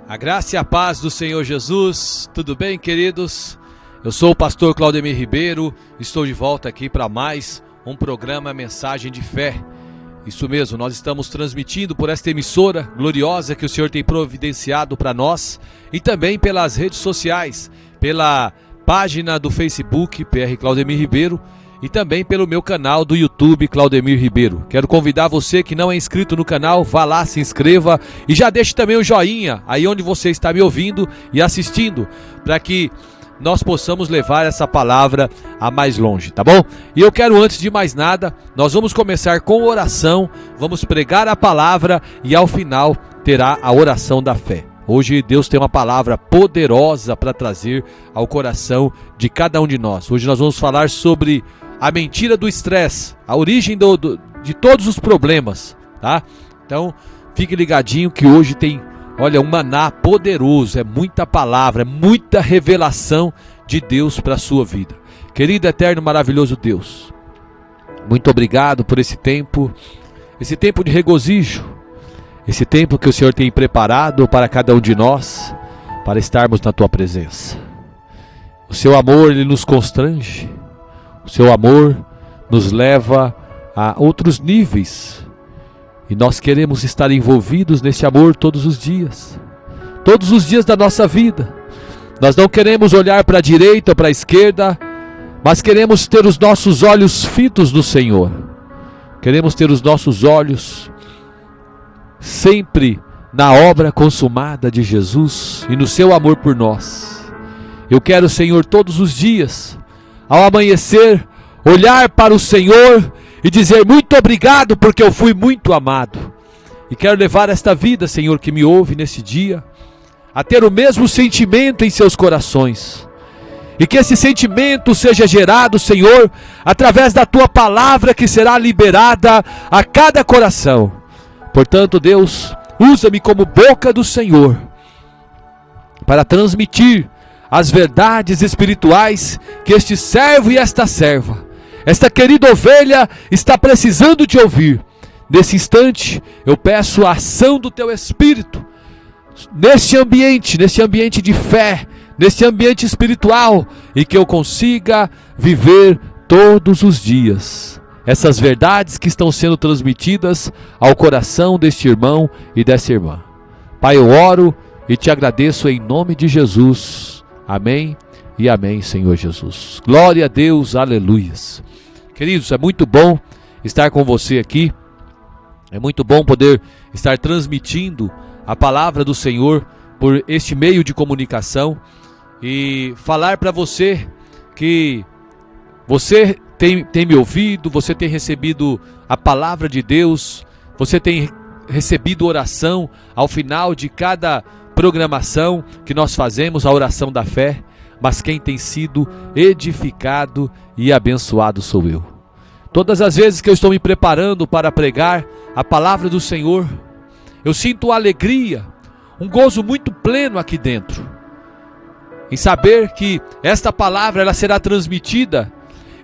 A graça e a paz do Senhor Jesus, tudo bem, queridos? Eu sou o pastor Claudemir Ribeiro, estou de volta aqui para mais um programa Mensagem de Fé. Isso mesmo, nós estamos transmitindo por esta emissora gloriosa que o Senhor tem providenciado para nós e também pelas redes sociais, pela página do Facebook PR Claudemir Ribeiro e também pelo meu canal do YouTube Claudemir Ribeiro. Quero convidar você que não é inscrito no canal, vá lá, se inscreva e já deixe também o joinha aí onde você está me ouvindo e assistindo, para que nós possamos levar essa palavra a mais longe, tá bom? E eu quero, antes de mais nada, nós vamos começar com oração, vamos pregar a palavra e ao final terá a oração da fé. Hoje Deus tem uma palavra poderosa para trazer ao coração de cada um de nós. Hoje nós vamos falar sobre a mentira do estresse, a origem de todos os problemas, tá? Então, fique ligadinho que hoje tem, olha, um maná poderoso, é muita palavra, é muita revelação de Deus para a sua vida. Querido, eterno, maravilhoso Deus, muito obrigado por esse tempo de regozijo, esse tempo que o Senhor tem preparado para cada um de nós, para estarmos na Tua presença. O Seu amor, Ele nos constrange, o Seu amor nos leva a outros níveis, e nós queremos estar envolvidos nesse amor todos os dias da nossa vida. Nós não queremos olhar para a direita ou para a esquerda, mas queremos ter os nossos olhos fitos no Senhor. Queremos ter os nossos olhos sempre na obra consumada de Jesus e no seu amor por nós. Eu quero, Senhor, todos os dias, ao amanhecer, olhar para o Senhor e dizer muito obrigado porque eu fui muito amado. E quero levar esta vida, Senhor, que me ouve nesse dia, a ter o mesmo sentimento em seus corações. E que esse sentimento seja gerado, Senhor, através da Tua palavra que será liberada a cada coração. Portanto, Deus, usa-me como boca do Senhor para transmitir as verdades espirituais que este servo e esta serva, esta querida ovelha, está precisando de ouvir. Nesse instante, eu peço a ação do Teu Espírito nesse ambiente de fé, nesse ambiente espiritual, e que eu consiga viver todos os dias essas verdades que estão sendo transmitidas ao coração deste irmão e dessa irmã. Pai, eu oro e Te agradeço em nome de Jesus. Amém e amém, Senhor Jesus. Glória a Deus, aleluias. Queridos, é muito bom estar com você aqui. É muito bom poder estar transmitindo a palavra do Senhor por este meio de comunicação e falar para você que você tem me ouvido, você tem recebido a palavra de Deus, você tem recebido oração ao final de cada programação que nós fazemos, a oração da fé, mas quem tem sido edificado e abençoado sou eu. Todas as vezes que eu estou me preparando para pregar a palavra do Senhor, eu sinto alegria, um gozo muito pleno aqui dentro, em saber que esta palavra ela será transmitida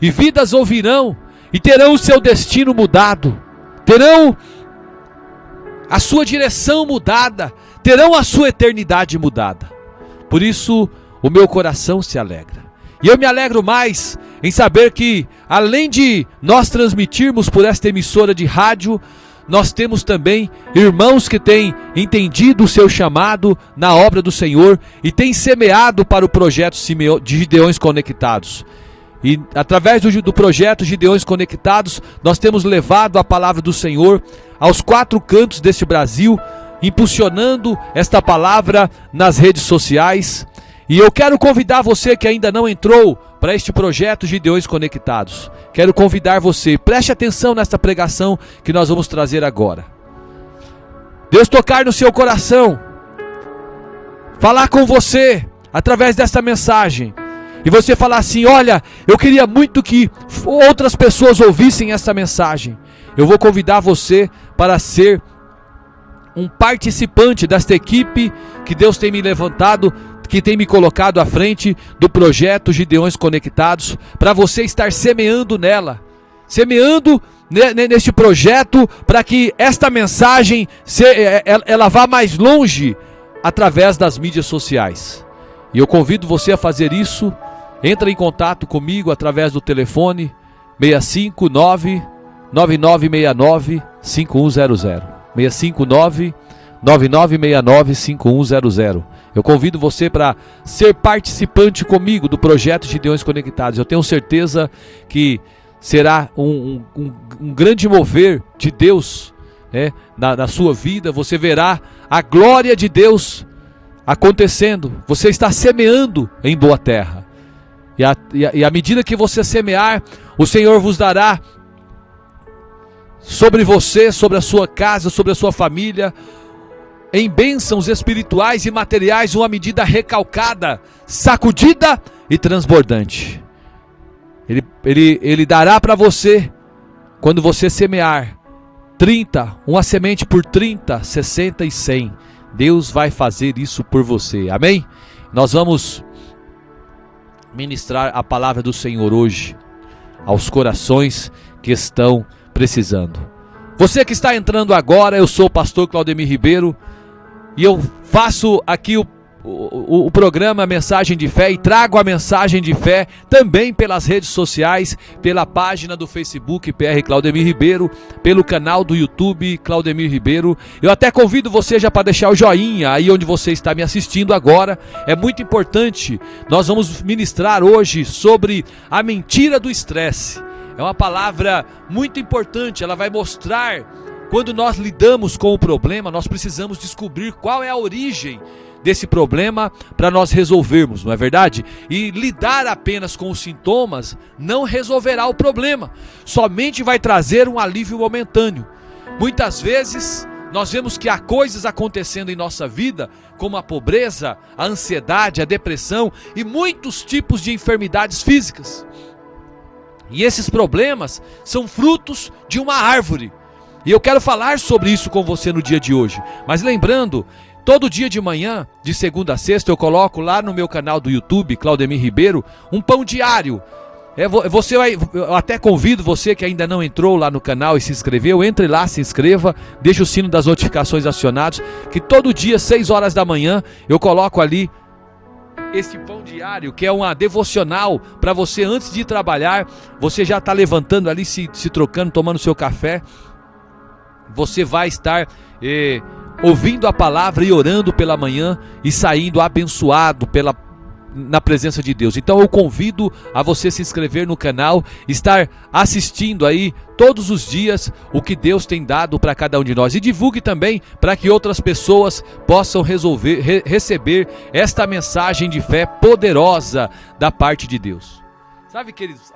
e vidas ouvirão e terão o seu destino mudado, terão a sua direção mudada, terão a sua eternidade mudada. Por isso o meu coração se alegra. E eu me alegro mais em saber que, além de nós transmitirmos por esta emissora de rádio, nós temos também irmãos que têm entendido o seu chamado na obra do Senhor e têm semeado para o projeto de Gideões Conectados. E através do projeto Gideões Conectados, nós temos levado a palavra do Senhor aos 4 cantos deste Brasil, impulsionando esta palavra nas redes sociais. E eu quero convidar você que ainda não entrou para este projeto Gideões Conectados. Quero convidar você, preste atenção nesta pregação que nós vamos trazer agora. Deus tocar no seu coração, falar com você através desta mensagem. E você falar assim: olha, eu queria muito que outras pessoas ouvissem essa mensagem. Eu vou convidar você para ser um participante desta equipe que Deus tem me levantado, que tem me colocado à frente do projeto Gideões Conectados, para você estar semeando nela, semeando neste projeto, para que esta mensagem ela vá mais longe através das mídias sociais. E eu convido você a fazer isso. Entra em contato comigo através do telefone 659-9969-5100. 659-9969-5100. Eu convido você para ser participante comigo do projeto Gideões Conectados. Eu tenho certeza que será um grande mover de Deus, né, na sua vida. Você verá a glória de Deus acontecendo. Você está semeando em boa terra. E à medida que você semear, o Senhor vos dará sobre você, sobre a sua casa, sobre a sua família, em bênçãos espirituais e materiais, uma medida recalcada, sacudida e transbordante. Ele dará para você, quando você semear 30, uma semente por 30, 60 e 100. Deus vai fazer isso por você, amém? Nós vamos ministrar a palavra do Senhor hoje aos corações que estão precisando. Você que está entrando agora, eu sou o pastor Claudemir Ribeiro e eu faço aqui o programa Mensagem de Fé e trago a mensagem de fé também pelas redes sociais, pela página do Facebook PR Claudemir Ribeiro, pelo canal do YouTube Claudemir Ribeiro. Eu até convido você já para deixar o joinha aí onde você está me assistindo agora. É muito importante. Nós vamos ministrar hoje sobre a mentira do estresse. É uma palavra muito importante, ela vai mostrar quando nós lidamos com o problema, nós precisamos descobrir qual é a origem desse problema para nós resolvermos, não é verdade? E lidar apenas com os sintomas não resolverá o problema, somente vai trazer um alívio momentâneo. Muitas vezes nós vemos que há coisas acontecendo em nossa vida, como a pobreza, a ansiedade, a depressão e muitos tipos de enfermidades físicas. E esses problemas são frutos de uma árvore. E eu quero falar sobre isso com você no dia de hoje. Mas lembrando, todo dia de manhã, de segunda a sexta, eu coloco lá no meu canal do YouTube, Claudemir Ribeiro, um pão diário. Eu até convido você que ainda não entrou lá no canal e se inscreveu, entre lá, se inscreva, deixe o sino das notificações acionados, que todo dia, 6 horas da manhã, eu coloco ali esse pão diário, que é uma devocional para você antes de ir trabalhar. Você já está levantando ali, se trocando, tomando seu café. Você vai estar ouvindo a palavra e orando pela manhã e saindo abençoado na presença de Deus. Então eu convido a você se inscrever no canal, estar assistindo aí todos os dias o que Deus tem dado para cada um de nós. E divulgue também para que outras pessoas possam receber esta mensagem de fé poderosa da parte de Deus. Sabe, queridos,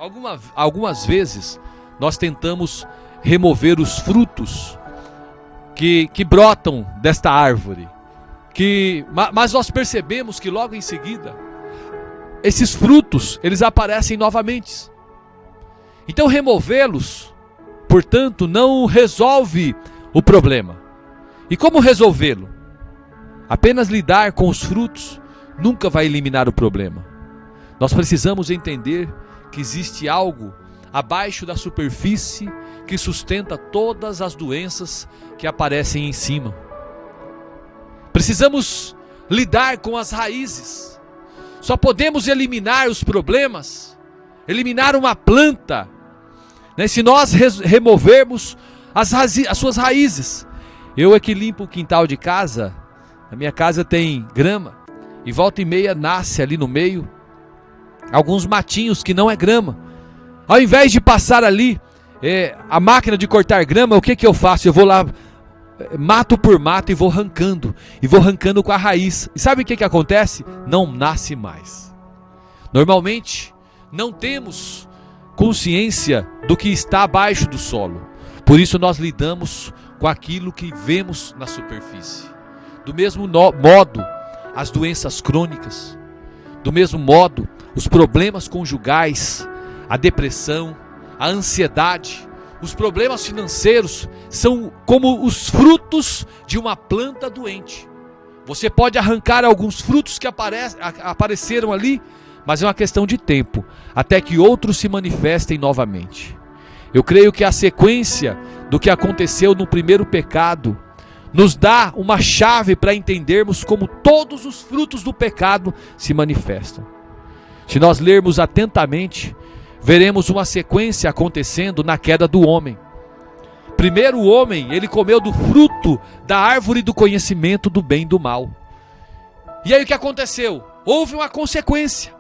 algumas vezes nós tentamos remover os frutos que brotam desta árvore, mas nós percebemos que logo em seguida esses frutos, eles aparecem novamente. Então removê-los, portanto, não resolve o problema. E como resolvê-lo? Apenas lidar com os frutos nunca vai eliminar o problema. Nós precisamos entender que existe algo abaixo da superfície que sustenta todas as doenças que aparecem em cima. Precisamos lidar com as raízes. Só podemos eliminar os problemas, eliminar uma planta, né, se nós removermos as suas raízes. Eu é que limpo o quintal de casa. A minha casa tem grama e volta e meia nasce ali no meio alguns matinhos que não é grama. Ao invés de passar ali a máquina de cortar grama, o que eu faço? Eu vou lá, mato por mato e vou arrancando com a raiz. E sabe o que acontece? Não nasce mais. Normalmente não temos consciência do que está abaixo do solo. Por isso nós lidamos com aquilo que vemos na superfície. Do mesmo modo, as doenças crônicas, do mesmo modo, os problemas conjugais, a depressão, a ansiedade, os problemas financeiros são como os frutos de uma planta doente. Você pode arrancar alguns frutos que apareceram ali, mas é uma questão de tempo, até que outros se manifestem novamente. Eu creio que a sequência do que aconteceu no primeiro pecado, nos dá uma chave para entendermos como todos os frutos do pecado se manifestam. Se nós lermos atentamente, veremos uma sequência acontecendo na queda do homem. Primeiro o homem, ele comeu do fruto da árvore do conhecimento do bem e do mal. E aí o que aconteceu? Houve uma consequência.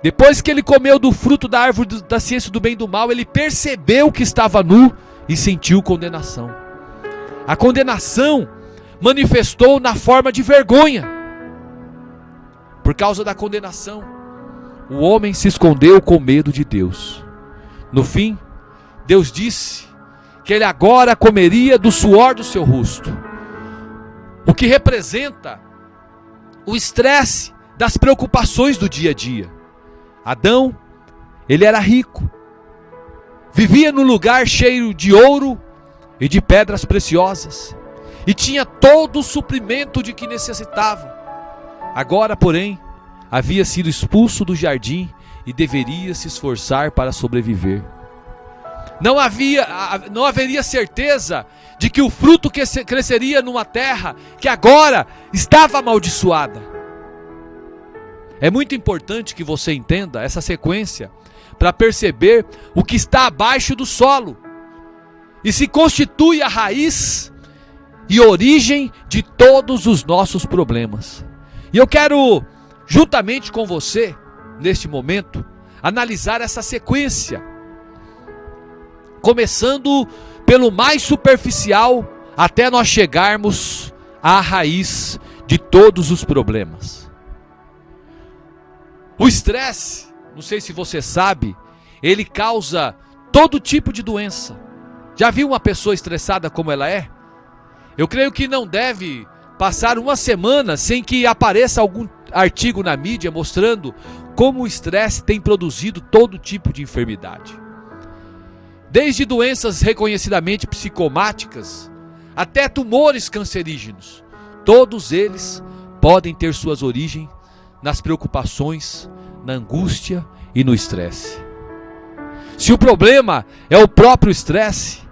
Depois que ele comeu do fruto da árvore da ciência do bem e do mal, ele percebeu que estava nu e sentiu condenação. A condenação manifestou na forma de vergonha. Por causa da condenação, o homem se escondeu com medo de Deus. No fim, Deus disse que ele agora comeria do suor do seu rosto, o que representa o estresse das preocupações do dia a dia. Adão, ele era rico, vivia num lugar cheio de ouro e de pedras preciosas, e tinha todo o suprimento de que necessitava. Agora, porém, havia sido expulso do jardim e deveria se esforçar para sobreviver. Não haveria certeza de que o fruto cresceria numa terra que agora estava amaldiçoada. É muito importante que você entenda essa sequência para perceber o que está abaixo do solo e se constitui a raiz e origem de todos os nossos problemas. E eu quero, juntamente com você, neste momento, analisar essa sequência, começando pelo mais superficial até nós chegarmos à raiz de todos os problemas. O estresse, não sei se você sabe, ele causa todo tipo de doença. Já viu uma pessoa estressada como ela é? Eu creio que não deve passar uma semana sem que apareça algum artigo na mídia mostrando como o estresse tem produzido todo tipo de enfermidade. Desde doenças reconhecidamente psicomáticas até tumores cancerígenos, todos eles podem ter suas origens nas preocupações, na angústia e no estresse. Se o problema é o próprio estresse,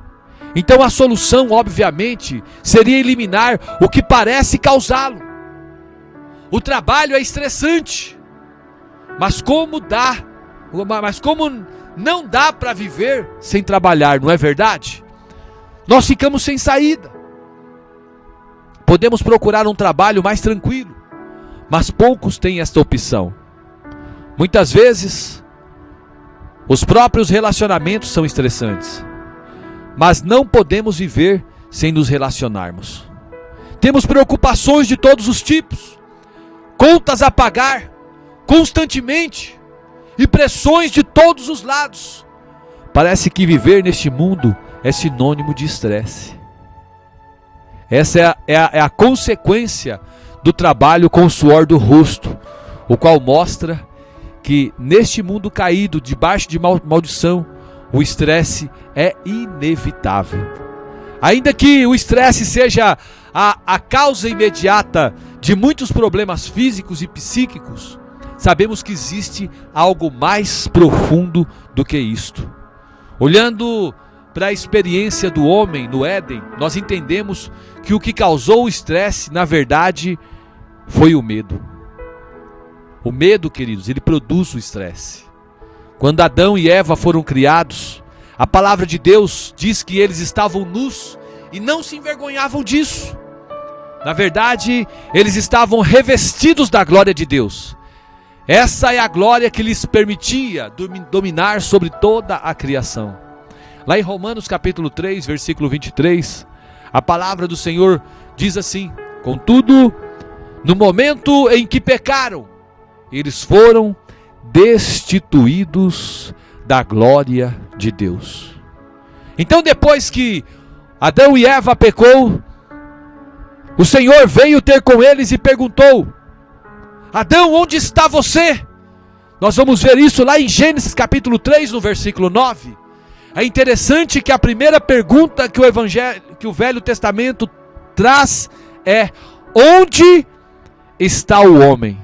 então a solução, obviamente, seria eliminar o que parece causá-lo. O trabalho é estressante, mas como não dá para viver sem trabalhar, não é verdade? Nós ficamos sem saída. Podemos procurar um trabalho mais tranquilo, mas poucos têm esta opção. Muitas vezes, os próprios relacionamentos são estressantes, mas não podemos viver sem nos relacionarmos. Temos preocupações de todos os tipos, contas a pagar constantemente e pressões de todos os lados. Parece que viver neste mundo é sinônimo de estresse. Essa é a consequência do trabalho com o suor do rosto, o qual mostra que neste mundo caído, debaixo de maldição, o estresse é inevitável. Ainda que o estresse seja a causa imediata de muitos problemas físicos e psíquicos, sabemos que existe algo mais profundo do que isto. Olhando para a experiência do homem no Éden, nós entendemos que o que causou o estresse, na verdade, foi o medo. O medo, queridos, ele produz o estresse. Quando Adão e Eva foram criados, a palavra de Deus diz que eles estavam nus e não se envergonhavam disso. Na verdade, eles estavam revestidos da glória de Deus. Essa é a glória que lhes permitia dominar sobre toda a criação. Lá em Romanos capítulo 3, versículo 23, a palavra do Senhor diz assim: contudo, no momento em que pecaram, eles foram destituídos da glória de Deus. Então, depois que Adão e Eva pecou, o Senhor veio ter com eles e perguntou: Adão, onde está você? Nós vamos ver isso lá em Gênesis capítulo 3, no versículo 9. É interessante que a primeira pergunta que o Velho Testamento traz é: onde está o homem?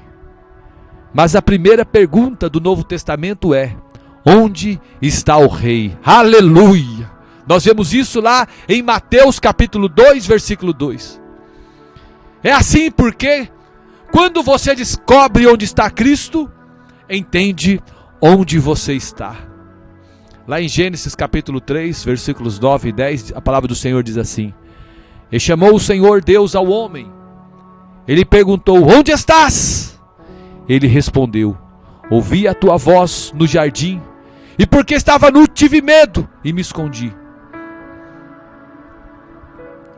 Mas a primeira pergunta do Novo Testamento é: onde está o rei? Aleluia! Nós vemos isso lá em Mateus capítulo 2, versículo 2. É assim porque quando você descobre onde está Cristo, entende onde você está. Lá em Gênesis capítulo 3, versículos 9 e 10, a palavra do Senhor diz assim: E chamou o Senhor Deus ao homem. Ele perguntou: Onde estás? Ele respondeu: Ouvi a tua voz no jardim, e porque estava nu tive medo e me escondi.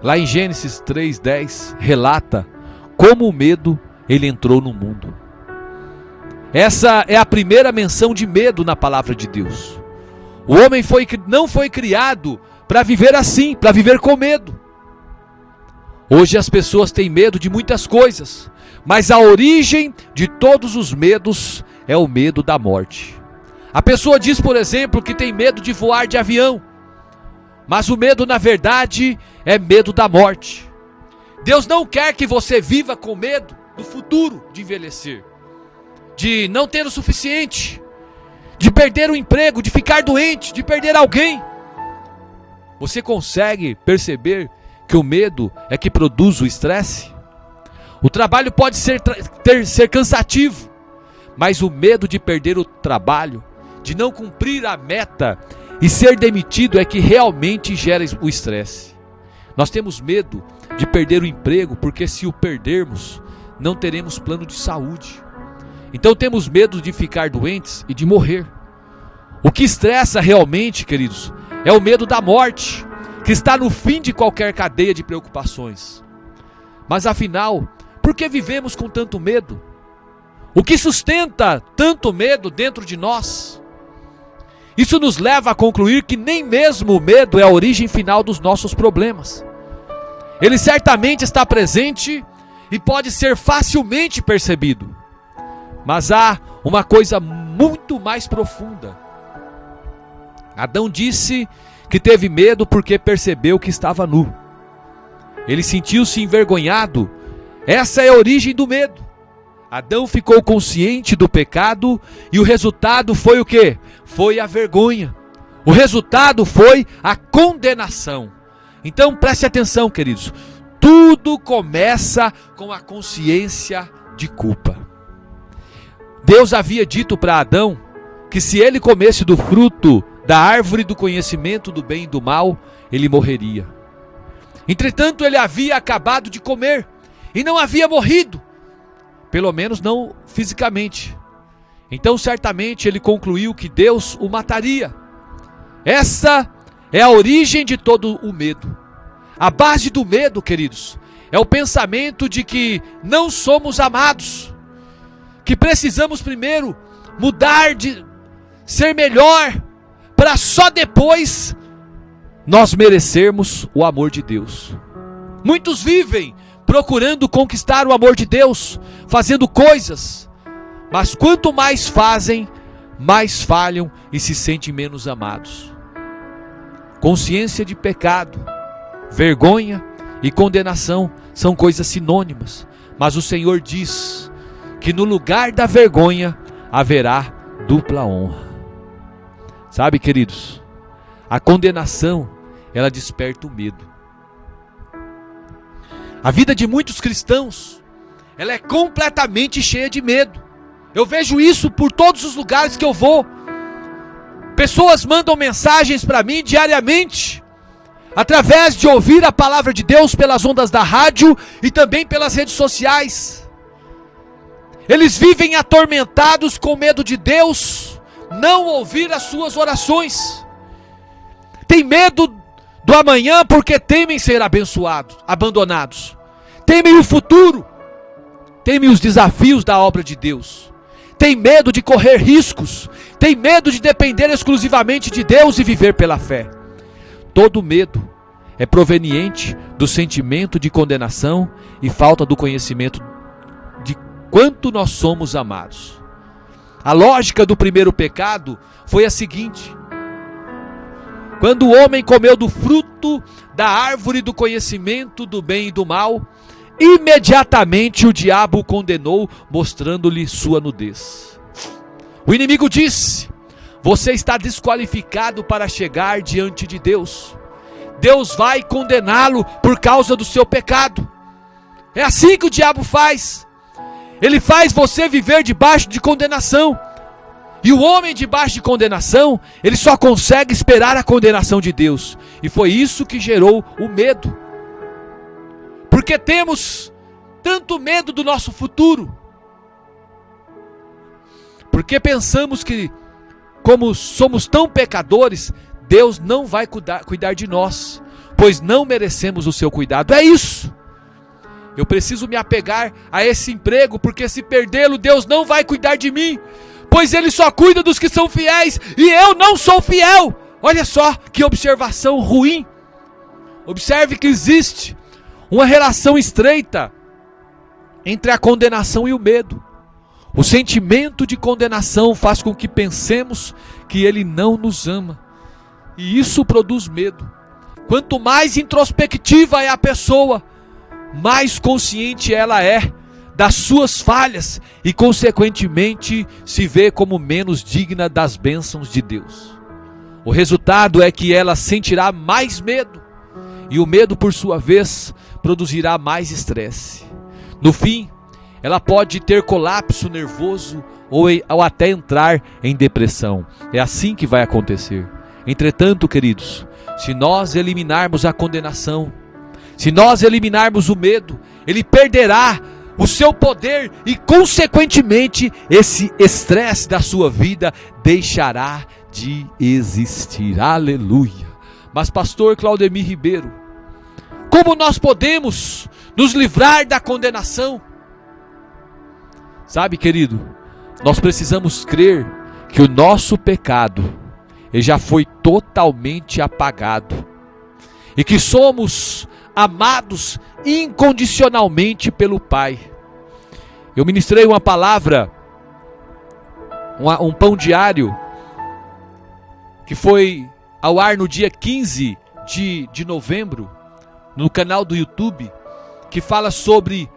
Lá em Gênesis 3:10 relata como o medo ele entrou no mundo. Essa é a primeira menção de medo na palavra de Deus. O homem não foi criado para viver assim, para viver com medo. Hoje as pessoas têm medo de muitas coisas, mas a origem de todos os medos é o medo da morte. A pessoa diz, por exemplo, que tem medo de voar de avião, mas o medo, na verdade, é medo da morte. Deus não quer que você viva com medo do futuro, de envelhecer, de não ter o suficiente, de perder o emprego, de ficar doente, de perder alguém. Você consegue perceber que o medo é que produz o estresse? O trabalho pode ser cansativo, mas o medo de perder o trabalho, de não cumprir a meta e ser demitido é que realmente gera o estresse. Nós temos medo de perder o emprego, porque se o perdermos, não teremos plano de saúde. Então temos medo de ficar doentes e de morrer. O que estressa realmente, queridos, é o medo da morte, que está no fim de qualquer cadeia de preocupações. Mas afinal, por que vivemos com tanto medo? O que sustenta tanto medo dentro de nós? Isso nos leva a concluir que nem mesmo o medo é a origem final dos nossos problemas. Ele certamente está presente e pode ser facilmente percebido. Mas há uma coisa muito mais profunda. Adão disse que teve medo porque percebeu que estava nu. Ele sentiu-se envergonhado. Essa é a origem do medo. Adão ficou consciente do pecado e o resultado foi o quê? Foi a vergonha. O resultado foi a condenação. Então preste atenção, queridos. Tudo começa com a consciência de culpa. Deus havia dito para Adão que se ele comesse do fruto da árvore do conhecimento do bem e do mal, ele morreria. Entretanto, ele havia acabado de comer e não havia morrido, pelo menos não fisicamente. Então certamente ele concluiu que Deus o mataria. Essa é a origem de todo o medo. A base do medo, queridos, é o pensamento de que não somos amados, que precisamos primeiro mudar, de ser melhor, para só depois nós merecermos o amor de Deus. Muitos vivem procurando conquistar o amor de Deus, fazendo coisas, mas quanto mais fazem, mais falham e se sentem menos amados. Consciência de pecado, vergonha e condenação são coisas sinônimas, mas o Senhor diz que no lugar da vergonha haverá dupla honra. Sabe, queridos, a condenação, ela desperta o medo. A vida de muitos cristãos, ela é completamente cheia de medo. Eu vejo isso por todos os lugares que eu vou. Pessoas mandam mensagens para mim diariamente, através de ouvir a palavra de Deus pelas ondas da rádio e também pelas redes sociais. Eles vivem atormentados com medo de Deus não ouvir as suas orações. Tem medo do amanhã porque temem ser abençoados, abandonados. Temem o futuro. Temem os desafios da obra de Deus. Tem medo de correr riscos. Tem medo de depender exclusivamente de Deus e viver pela fé. Todo medo é proveniente do sentimento de condenação e falta do conhecimento de quanto nós somos amados. A lógica do primeiro pecado foi a seguinte: quando o homem comeu do fruto da árvore do conhecimento do bem e do mal, imediatamente o diabo o condenou, mostrando-lhe sua nudez. O inimigo disse: você está desqualificado para chegar diante de Deus. Deus vai condená-lo por causa do seu pecado. É assim que o diabo faz. Ele faz você viver debaixo de condenação. E o homem debaixo de condenação, ele só consegue esperar a condenação de Deus. E foi isso que gerou o medo. Porque temos tanto medo do nosso futuro. Porque pensamos que, como somos tão pecadores, Deus não vai cuidar de nós, pois não merecemos o seu cuidado. É isso. Eu preciso me apegar a esse emprego, porque se perdê-lo, Deus não vai cuidar de mim, pois Ele só cuida dos que são fiéis, e eu não sou fiel. Olha só que observação ruim. Observe que existe uma relação estreita entre a condenação e o medo. O sentimento de condenação faz com que pensemos que Ele não nos ama, e isso produz medo. Quanto mais introspectiva é a pessoa, mais consciente ela é das suas falhas e consequentemente se vê como menos digna das bênçãos de Deus. O resultado é que ela sentirá mais medo, e o medo por sua vez produzirá mais estresse. No fim, ela pode ter colapso nervoso ou até entrar em depressão. É assim que vai acontecer. Entretanto, queridos, se nós eliminarmos a condenação, se nós eliminarmos o medo, ele perderá o seu poder e, consequentemente, esse estresse da sua vida deixará de existir. Aleluia! Mas, pastor Claudemir Ribeiro, como nós podemos nos livrar da condenação? Sabe, querido, nós precisamos crer que o nosso pecado ele já foi totalmente apagado e que somos amados incondicionalmente pelo Pai. Eu ministrei uma palavra, um pão diário, que foi ao ar no dia 15 de novembro, no canal do YouTube, que fala sobre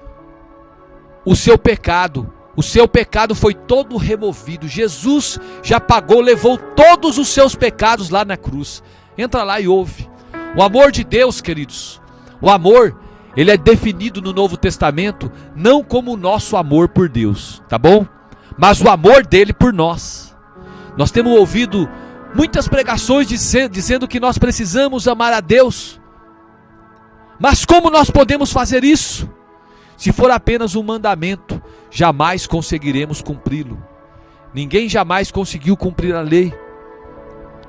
o seu pecado. O seu pecado foi todo removido. Jesus já pagou, levou todos os seus pecados lá na cruz. Entra lá e ouve. O amor de Deus, queridos, o amor, ele é definido no Novo Testamento não como o nosso amor por Deus, tá bom? Mas o amor dele por nós. Nós temos ouvido muitas pregações dizendo que nós precisamos amar a Deus. Mas como nós podemos fazer isso? Se for apenas um mandamento, jamais conseguiremos cumpri-lo. Ninguém jamais conseguiu cumprir a lei.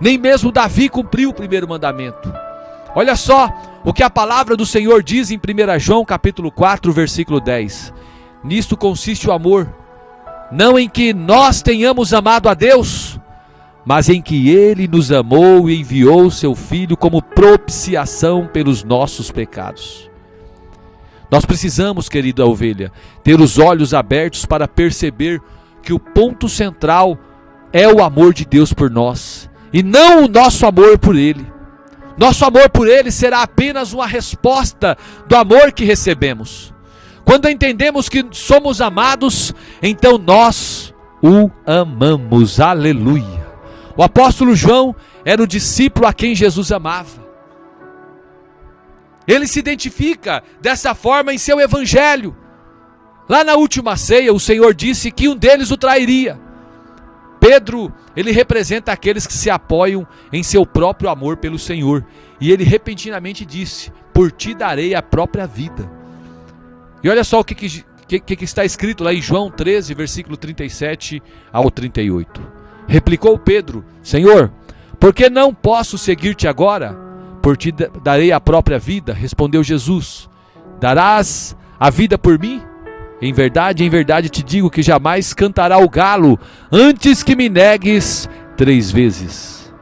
Nem mesmo Davi cumpriu o primeiro mandamento. Olha só o que a palavra do Senhor diz em 1 João capítulo 4, versículo 10. Nisto consiste o amor, não em que nós tenhamos amado a Deus, mas em que Ele nos amou e enviou seu Filho como propiciação pelos nossos pecados. Nós precisamos, querida ovelha, ter os olhos abertos para perceber que o ponto central é o amor de Deus por nós, e não o nosso amor por Ele. Nosso amor por Ele será apenas uma resposta do amor que recebemos. Quando entendemos que somos amados, então nós o amamos. Aleluia! O apóstolo João era o discípulo a quem Jesus amava. Ele se identifica dessa forma em seu evangelho. Lá na última ceia, o Senhor disse que um deles o trairia. Pedro, ele representa aqueles que se apoiam em seu próprio amor pelo Senhor. E ele repentinamente disse: por ti darei a própria vida. E olha só o que está escrito lá em João 13, versículo 37 ao 38. Replicou Pedro: Senhor, por que não posso seguir-te agora? Por ti darei a própria vida. Respondeu Jesus: darás a vida por mim? Em verdade te digo que jamais cantará o galo antes que me negues 3 vezes.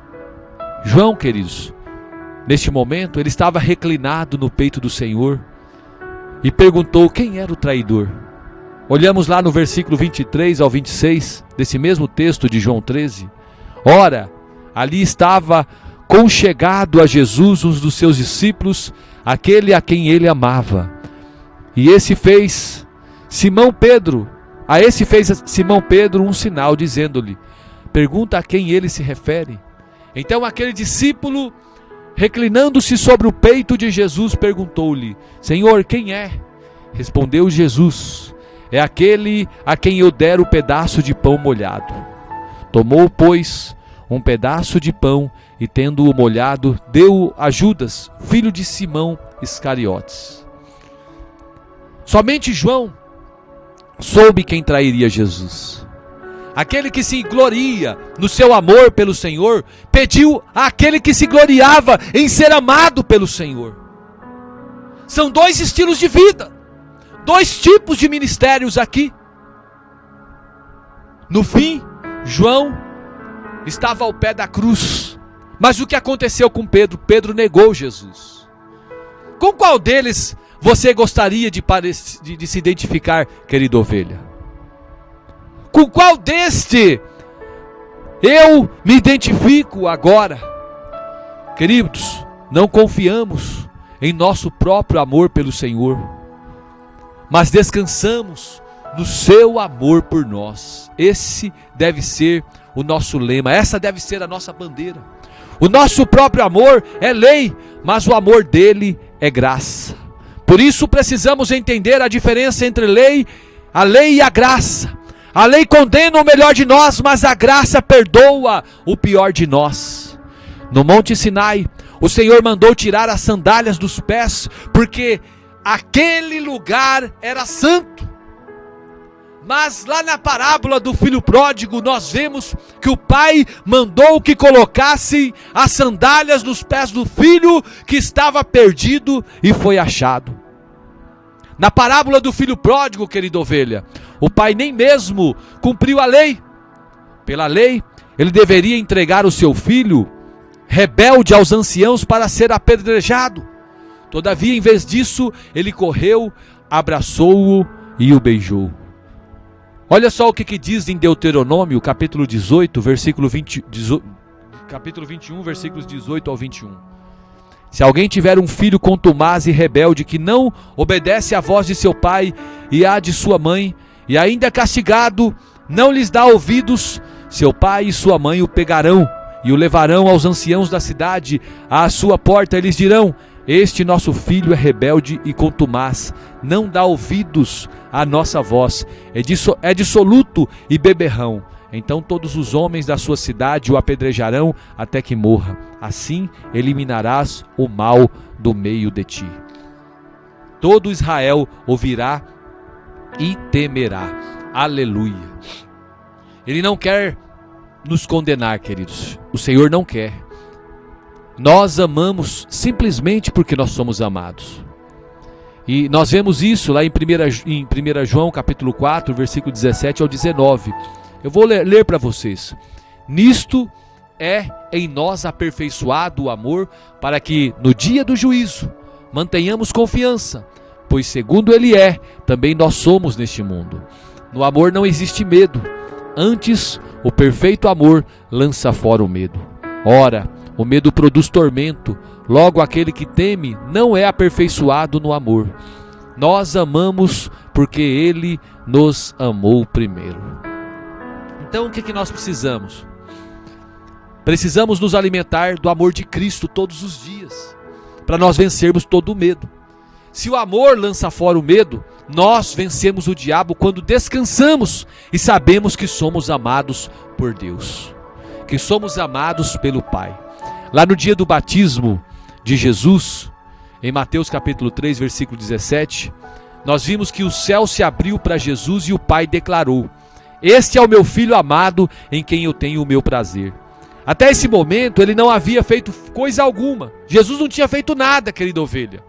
João, queridos, neste momento ele estava reclinado no peito do Senhor e perguntou quem era o traidor. Olhamos lá no versículo 23 ao 26 desse mesmo texto de João 13. Ora, ali estava conchegado a Jesus um dos seus discípulos, aquele a quem ele amava. E a esse fez Simão Pedro um sinal, dizendo-lhe: pergunta a quem ele se refere. Então aquele discípulo reclinando-se sobre o peito de Jesus, perguntou-lhe: Senhor, quem é? Respondeu Jesus: é aquele a quem eu der o pedaço de pão molhado. Tomou, pois, um pedaço de pão e, tendo-o molhado, deu-o a Judas, filho de Simão Iscariotes. Somente João soube quem trairia Jesus. Aquele que se gloria no seu amor pelo Senhor, pediu àquele que se gloriava em ser amado pelo Senhor. São dois estilos de vida, dois tipos de ministérios aqui. No fim, João estava ao pé da cruz. Mas o que aconteceu com Pedro? Pedro negou Jesus. Com qual deles você gostaria de se identificar, querida ovelha? Com qual deste eu me identifico agora? Queridos, não confiamos em nosso próprio amor pelo Senhor, mas descansamos no seu amor por nós. Esse deve ser o nosso lema, essa deve ser a nossa bandeira. O nosso próprio amor é lei, mas o amor dele é graça. Por isso precisamos entender a diferença entre a lei e a graça. A lei condena o melhor de nós, mas a graça perdoa o pior de nós. No Monte Sinai, o Senhor mandou tirar as sandálias dos pés, porque aquele lugar era santo. Mas lá na parábola do filho pródigo, nós vemos que o pai mandou que colocassem as sandálias nos pés do filho que estava perdido e foi achado. Na parábola do filho pródigo, querida ovelha, o pai nem mesmo cumpriu a lei. Pela lei, ele deveria entregar o seu filho rebelde aos anciãos para ser apedrejado. Todavia, em vez disso, ele correu, abraçou-o e o beijou. Olha só o que diz em Deuteronômio, capítulo 18, capítulo 21, versículos 18 ao 21. Se alguém tiver um filho contumaz e rebelde, que não obedece à voz de seu pai e à de sua mãe, e ainda é castigado, não lhes dá ouvidos, seu pai e sua mãe o pegarão, e o levarão aos anciãos da cidade, à sua porta, e lhes dirão: este nosso filho é rebelde e contumaz, não dá ouvidos à nossa voz, é dissoluto e beberrão. Então todos os homens da sua cidade o apedrejarão até que morra. Assim eliminarás o mal do meio de ti. Todo Israel ouvirá e temerá. Aleluia. Ele não quer nos condenar, queridos. O Senhor não quer. Nós amamos simplesmente porque nós somos amados. E nós vemos isso lá em 1 João capítulo 4, versículo 17 ao 19. Eu vou ler para vocês. Nisto é em nós aperfeiçoado o amor, para que no dia do juízo mantenhamos confiança, pois segundo ele é, também nós somos neste mundo. No amor não existe medo, antes o perfeito amor lança fora o medo. Ora, o medo produz tormento, logo aquele que teme não é aperfeiçoado no amor. Nós amamos porque ele nos amou primeiro. Então o que nós precisamos? Precisamos nos alimentar do amor de Cristo todos os dias, para nós vencermos todo o medo. Se o amor lança fora o medo, nós vencemos o diabo quando descansamos e sabemos que somos amados por Deus, que somos amados pelo Pai. Lá no dia do batismo de Jesus, em Mateus capítulo 3, versículo 17, nós vimos que o céu se abriu para Jesus e o Pai declarou: este é o meu filho amado, em quem eu tenho o meu prazer. Até esse momento ele não havia feito coisa alguma. Jesus não tinha feito nada, querida ovelha.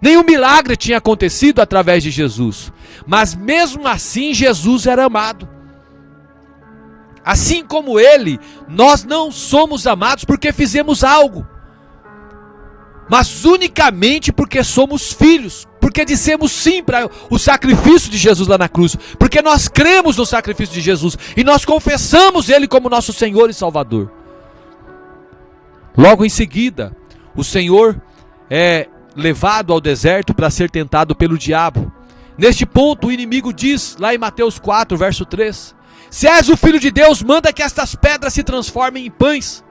Nenhum milagre tinha acontecido através de Jesus. Mas mesmo assim Jesus era amado. Assim como ele, nós não somos amados porque fizemos algo, mas unicamente porque somos filhos, porque dissemos sim para o sacrifício de Jesus lá na cruz, porque nós cremos no sacrifício de Jesus e nós confessamos ele como nosso Senhor e Salvador. Logo em seguida, o Senhor é levado ao deserto para ser tentado pelo diabo. Neste ponto o inimigo diz, lá em Mateus 4, verso 3, se és o Filho de Deus, manda que estas pedras se transformem em pães.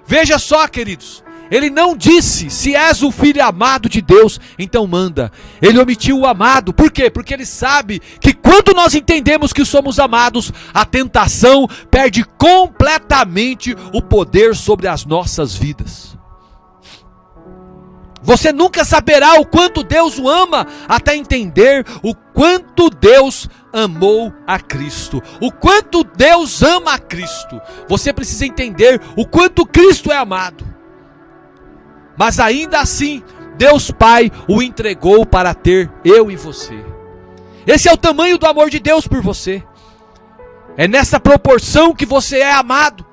Veja só, queridos, Ele não disse: se és o filho amado de Deus, então manda. Ele omitiu o amado. Por quê? Porque ele sabe que quando nós entendemos que somos amados, a tentação perde completamente o poder sobre as nossas vidas. Você nunca saberá o quanto Deus o ama até entender o quanto Deus amou a Cristo. O quanto Deus ama a Cristo. Você precisa entender o quanto Cristo é amado. Mas ainda assim, Deus Pai o entregou para ter eu e você. Esse é o tamanho do amor de Deus por você. É nessa proporção que você é amado.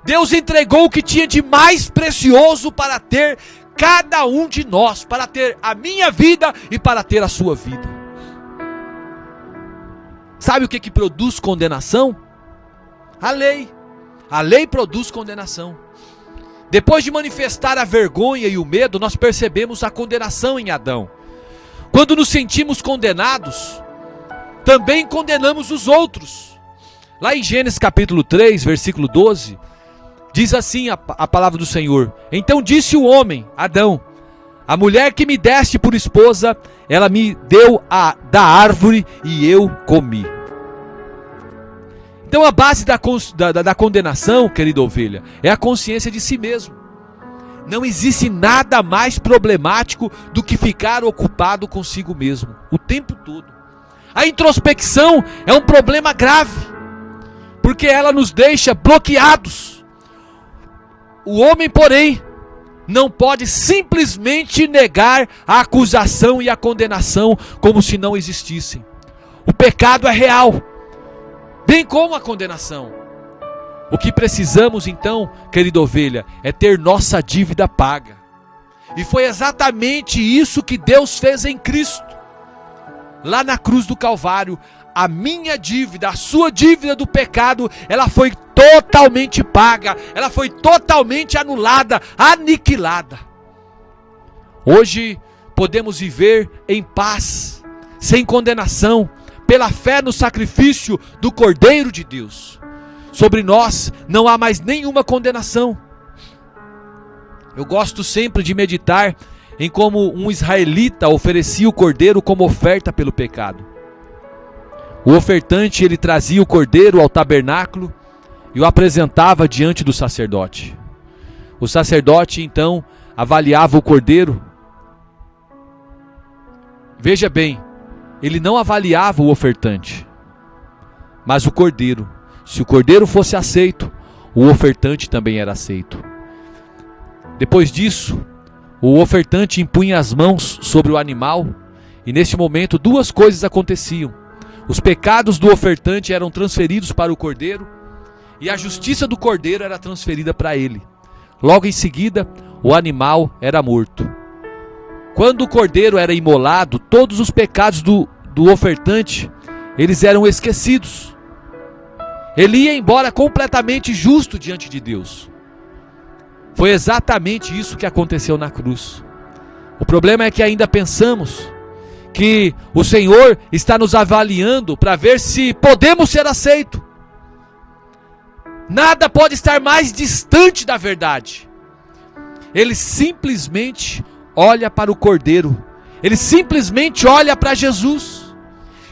Deus entregou o que tinha de mais precioso para ter cada um de nós, para ter a minha vida e para ter a sua vida. Sabe o que produz condenação? A lei. A lei produz condenação. Depois de manifestar a vergonha e o medo, nós percebemos a condenação em Adão. Quando nos sentimos condenados, também condenamos os outros. Lá em Gênesis capítulo 3, versículo 12, diz assim a palavra do Senhor: então disse o homem, Adão: a mulher que me deste por esposa, ela me deu da árvore e eu comi. Então a base da condenação, querida ovelha, é a consciência de si mesmo. Não existe nada mais problemático do que ficar ocupado consigo mesmo, o tempo todo. A introspecção é um problema grave, porque ela nos deixa bloqueados. O homem, porém, não pode simplesmente negar a acusação e a condenação como se não existissem. O pecado é real, bem como a condenação. O que precisamos então, querida ovelha, é ter nossa dívida paga. E foi exatamente isso que Deus fez em Cristo. Lá na cruz do Calvário, a minha dívida, a sua dívida do pecado, ela foi totalmente paga, ela foi totalmente anulada, aniquilada. Hoje podemos viver em paz, sem condenação, pela fé no sacrifício do Cordeiro de Deus. Sobre nós não há mais nenhuma condenação. Eu gosto sempre de meditar em como um israelita oferecia o cordeiro como oferta pelo pecado. O ofertante, ele trazia o cordeiro ao tabernáculo e o apresentava diante do sacerdote. O sacerdote então avaliava o cordeiro. Veja bem, ele não avaliava o ofertante, mas o cordeiro. Se o cordeiro fosse aceito, o ofertante também era aceito. Depois disso, o ofertante impunha as mãos sobre o animal, e nesse momento duas coisas aconteciam. Os pecados do ofertante eram transferidos para o cordeiro, e a justiça do cordeiro era transferida para ele. Logo em seguida, o animal era morto. Quando o cordeiro era imolado, todos os pecados do ofertante, eles eram esquecidos. Ele ia embora completamente justo diante de Deus. Foi exatamente isso que aconteceu na cruz. O problema é que ainda pensamos que o Senhor está nos avaliando para ver se podemos ser aceitos. Nada pode estar mais distante da verdade. Ele simplesmente olha para o Cordeiro. Ele simplesmente olha para Jesus.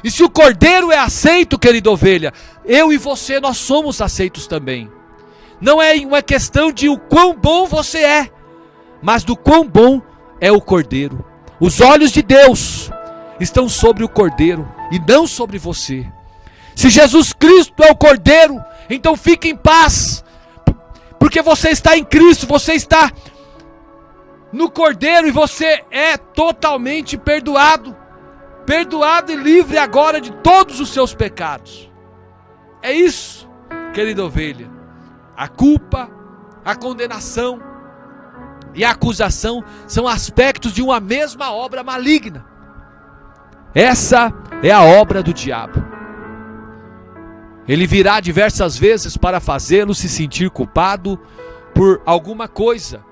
E se o Cordeiro é aceito, querida ovelha, eu e você, nós somos aceitos também. Não é uma questão de o quão bom você é, mas do quão bom é o Cordeiro. Os olhos de Deus estão sobre o Cordeiro e não sobre você. Se Jesus Cristo é o Cordeiro, então fique em paz, porque você está em Cristo, você está no Cordeiro e você é totalmente perdoado. Perdoado e livre agora de todos os seus pecados. É isso, querida ovelha. A culpa, a condenação e a acusação são aspectos de uma mesma obra maligna. Essa é a obra do diabo. Ele virá diversas vezes para fazê-lo se sentir culpado por alguma coisa.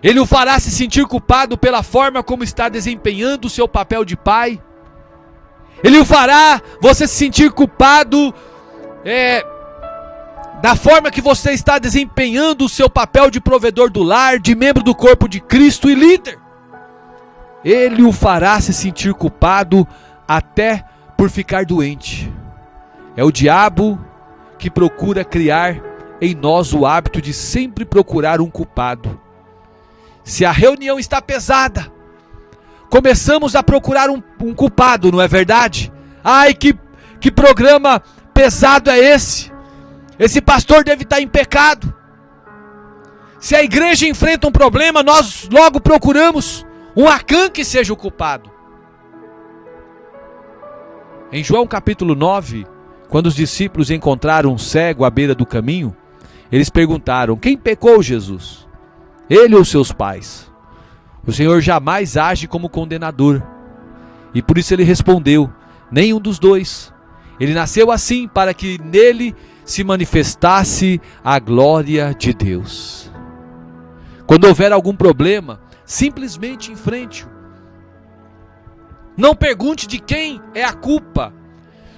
Ele o fará se sentir culpado pela forma como está desempenhando o seu papel de pai. Ele o fará você se sentir culpado da forma que você está desempenhando o seu papel de provedor do lar, de membro do corpo de Cristo e líder. Ele o fará se sentir culpado até por ficar doente. É o diabo que procura criar em nós o hábito de sempre procurar um culpado. Se a reunião está pesada, começamos a procurar um culpado, não é verdade? Ai, que programa pesado é esse? Esse pastor deve estar em pecado. Se a igreja enfrenta um problema, nós logo procuramos um Acã que seja o culpado. Em João capítulo 9, quando os discípulos encontraram um cego à beira do caminho, eles perguntaram: quem pecou, Jesus? Ele ou seus pais? O Senhor jamais age como condenador. E por isso ele respondeu: nenhum dos dois. Ele nasceu assim para que nele se manifestasse a glória de Deus. Quando houver algum problema, simplesmente enfrente-o. Não pergunte de quem é a culpa.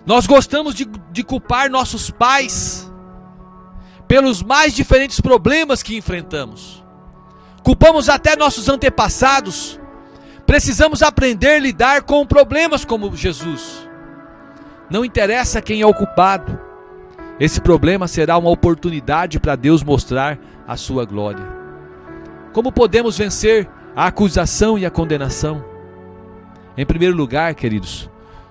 Nós gostamos de culpar nossos pais pelos mais diferentes problemas que enfrentamos. Culpamos até nossos antepassados. Precisamos aprender a lidar com problemas como Jesus. Não interessa quem é o culpado. Esse problema será uma oportunidade para Deus mostrar a sua glória. Como podemos vencer a acusação e a condenação? Em primeiro lugar, queridos,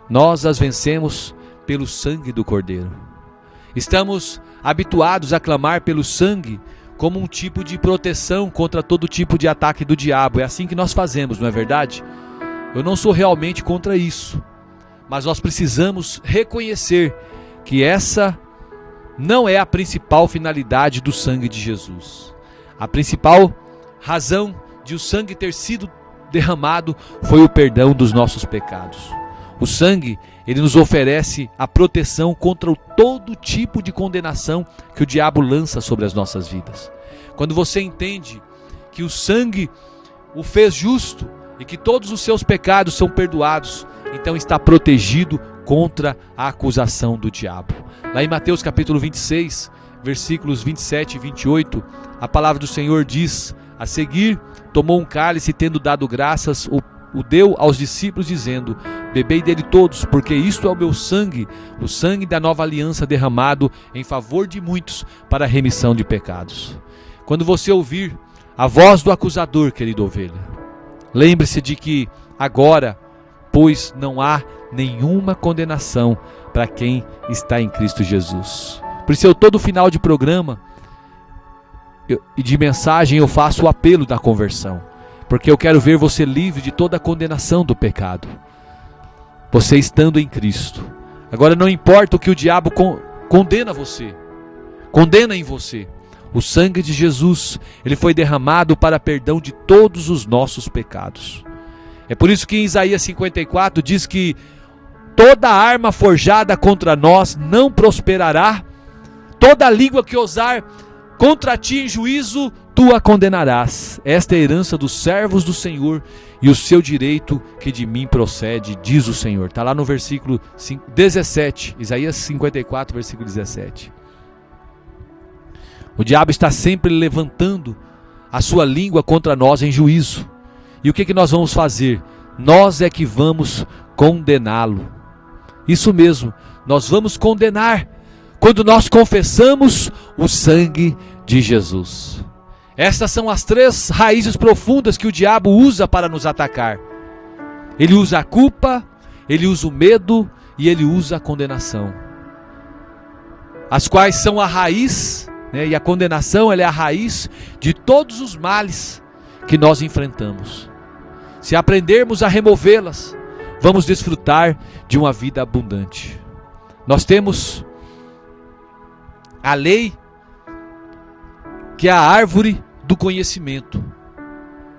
nós as vencemos pelo sangue do Cordeiro. Estamos habituados a clamar pelo sangue como um tipo de proteção contra todo tipo de ataque do diabo. É assim que nós fazemos, não é verdade? Eu não sou realmente contra isso, mas nós precisamos reconhecer que essa não é a principal finalidade do sangue de Jesus. A principal razão de o sangue ter sido derramado foi o perdão dos nossos pecados. O sangue, ele nos oferece a proteção contra todo tipo de condenação que o diabo lança sobre as nossas vidas. Quando você entende que o sangue o fez justo e que todos os seus pecados são perdoados, então está protegido contra a acusação do diabo. Lá em Mateus capítulo 26, versículos 27 e 28, a palavra do Senhor diz: a seguir, tomou um cálice e tendo dado graças, o deu aos discípulos dizendo: bebei dele todos, porque isto é o meu sangue, o sangue da nova aliança derramado em favor de muitos para a remissão de pecados. Quando você ouvir a voz do acusador, querida ovelha, lembre-se de que agora, pois não há nenhuma condenação para quem está em Cristo Jesus. Por isso, todo final de programa e de mensagem eu faço o apelo da conversão, porque eu quero ver você livre de toda a condenação do pecado, você estando em Cristo. Agora não importa o que o diabo condena em você, o sangue de Jesus, ele foi derramado para perdão de todos os nossos pecados. É por isso que em Isaías 54 diz que toda arma forjada contra nós não prosperará, toda língua que ousar contra ti em juízo, tu a condenarás. Esta é a herança dos servos do Senhor e o seu direito que de mim procede, diz o Senhor. Está lá no versículo 17, Isaías 54, versículo 17. O diabo está sempre levantando a sua língua contra nós em juízo. E o que nós vamos fazer? Nós é que vamos condená-lo. Isso mesmo, nós vamos condenar quando nós confessamos o sangue de Jesus. Estas são as três raízes profundas que o diabo usa para nos atacar. Ele usa a culpa, ele usa o medo e ele usa a condenação. As quais são a raiz, né? E a condenação, ela é a raiz de todos os males que nós enfrentamos. Se aprendermos a removê-las, vamos desfrutar de uma vida abundante. Nós temos a lei, que é a árvore do conhecimento.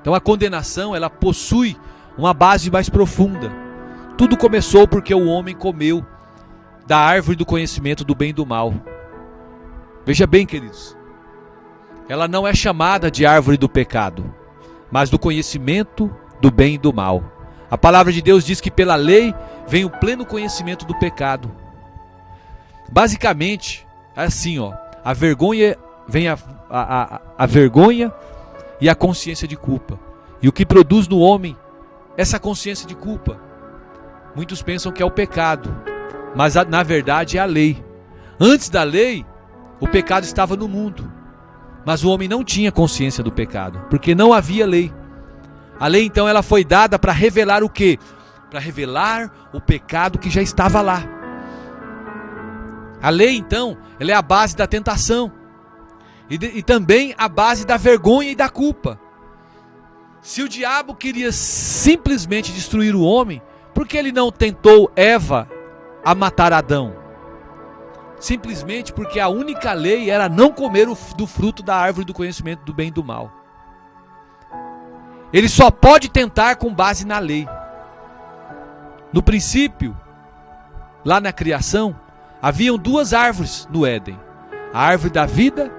Então a condenação, ela possui uma base mais profunda. Tudo começou porque o homem comeu da árvore do conhecimento do bem e do mal. Veja bem, queridos, ela não é chamada de árvore do pecado, mas do conhecimento do bem e do mal. A palavra de Deus diz que pela lei vem o pleno conhecimento do pecado. Basicamente, é assim, a vergonha vem a vergonha e a consciência de culpa. E o que produz no homem essa consciência de culpa? Muitos pensam que é o pecado, mas na verdade é a lei. Antes da lei, o pecado estava no mundo, mas o homem não tinha consciência do pecado, porque não havia lei. A lei então ela foi dada para revelar o quê? Para revelar o pecado que já estava lá. A lei então, ela é a base da tentação e também a base da vergonha e da culpa. Se o diabo queria simplesmente destruir o homem, por que ele não tentou Eva a matar Adão? Simplesmente porque a única lei era não comer do fruto da árvore do conhecimento do bem e do mal. Ele só pode tentar com base na lei. No princípio, lá na criação, haviam duas árvores no Éden: a árvore da vida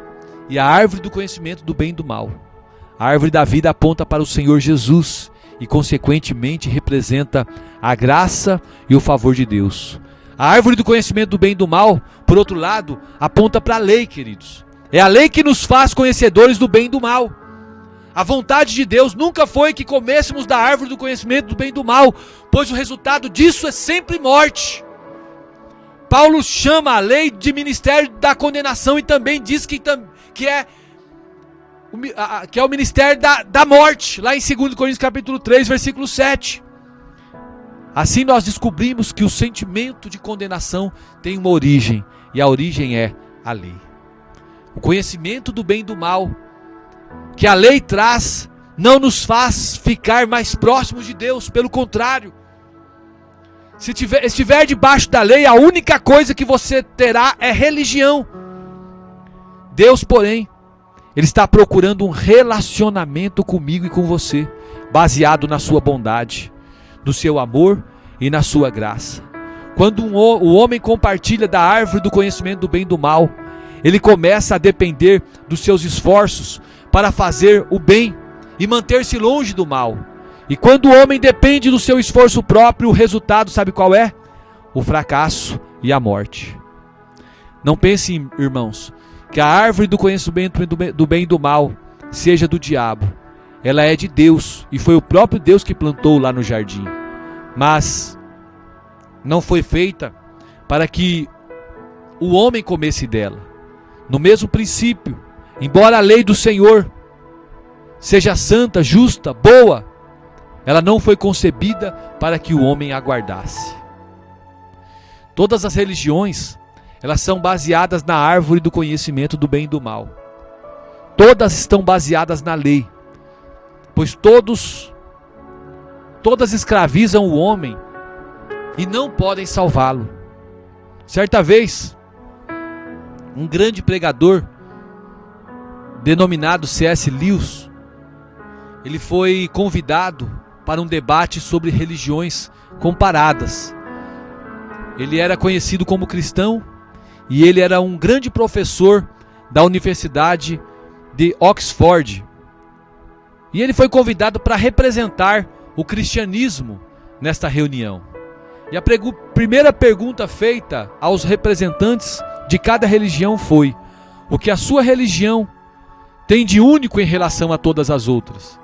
e a árvore do conhecimento do bem e do mal. A árvore da vida aponta para o Senhor Jesus e consequentemente representa a graça e o favor de Deus. A árvore do conhecimento do bem e do mal, por outro lado, aponta para a lei, queridos. É a lei que nos faz conhecedores do bem e do mal. A vontade de Deus nunca foi que comêssemos da árvore do conhecimento do bem e do mal, pois o resultado disso é sempre morte. Paulo chama a lei de ministério da condenação e também diz que é o ministério da morte, lá em 2 Coríntios capítulo 3, versículo 7. Assim nós descobrimos que o sentimento de condenação tem uma origem, e a origem é a lei. O conhecimento do bem e do mal que a lei traz não nos faz ficar mais próximos de Deus, pelo contrário. Se estiver debaixo da lei, a única coisa que você terá é religião. Deus, porém, Ele está procurando um relacionamento comigo e com você, baseado na sua bondade, no seu amor e na sua graça. Quando o homem compartilha da árvore do conhecimento do bem e do mal, ele começa a depender dos seus esforços para fazer o bem e manter-se longe do mal. E quando o homem depende do seu esforço próprio, o resultado sabe qual é? O fracasso e a morte. Não pensem, irmãos, que a árvore do conhecimento do bem e do mal seja do diabo. Ela é de Deus e foi o próprio Deus que plantou lá no jardim. Mas não foi feita para que o homem comesse dela. No mesmo princípio, embora a lei do Senhor seja santa, justa, boa, ela não foi concebida para que o homem a guardasse. Todas as religiões, elas são baseadas na árvore do conhecimento do bem e do mal. Todas estão baseadas na lei, pois todas escravizam o homem e não podem salvá-lo. Certa vez, um grande pregador denominado C.S. Lewis, ele foi convidado para um debate sobre religiões comparadas. Ele era conhecido como cristão e ele era um grande professor da Universidade de Oxford. E ele foi convidado para representar o cristianismo nesta reunião. E a primeira pergunta feita aos representantes de cada religião foi: o que a sua religião tem de único em relação a todas as outras?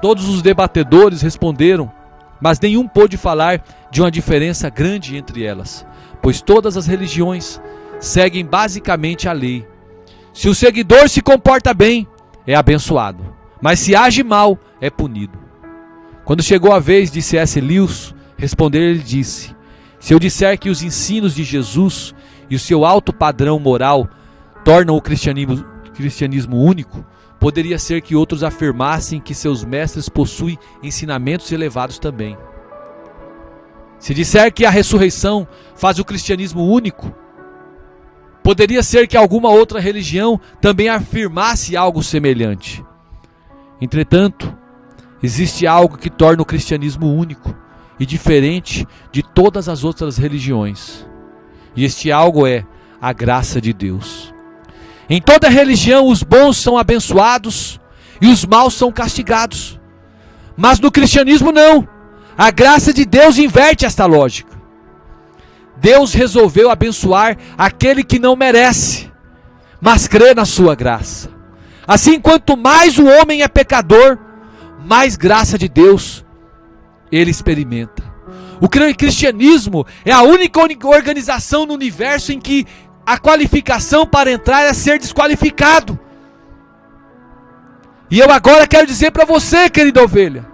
Todos os debatedores responderam, mas nenhum pôde falar de uma diferença grande entre elas, pois todas as religiões seguem basicamente a lei. Se o seguidor se comporta bem, é abençoado, mas se age mal, é punido. Quando chegou a vez de C.S. Lewis responder, ele disse: se eu disser que os ensinos de Jesus e o seu alto padrão moral tornam o cristianismo único, poderia ser que outros afirmassem que seus mestres possuem ensinamentos elevados também. Se disser que a ressurreição faz o cristianismo único, poderia ser que alguma outra religião também afirmasse algo semelhante. Entretanto, existe algo que torna o cristianismo único e diferente de todas as outras religiões. E este algo é a graça de Deus. Em toda religião, os bons são abençoados e os maus são castigados. Mas no cristianismo não. A graça de Deus inverte esta lógica. Deus resolveu abençoar aquele que não merece, mas crê na sua graça. Assim, quanto mais o homem é pecador, mais graça de Deus ele experimenta. O cristianismo é a única organização no universo em que a qualificação para entrar é ser desqualificado. E eu agora quero dizer para você, querida ovelha,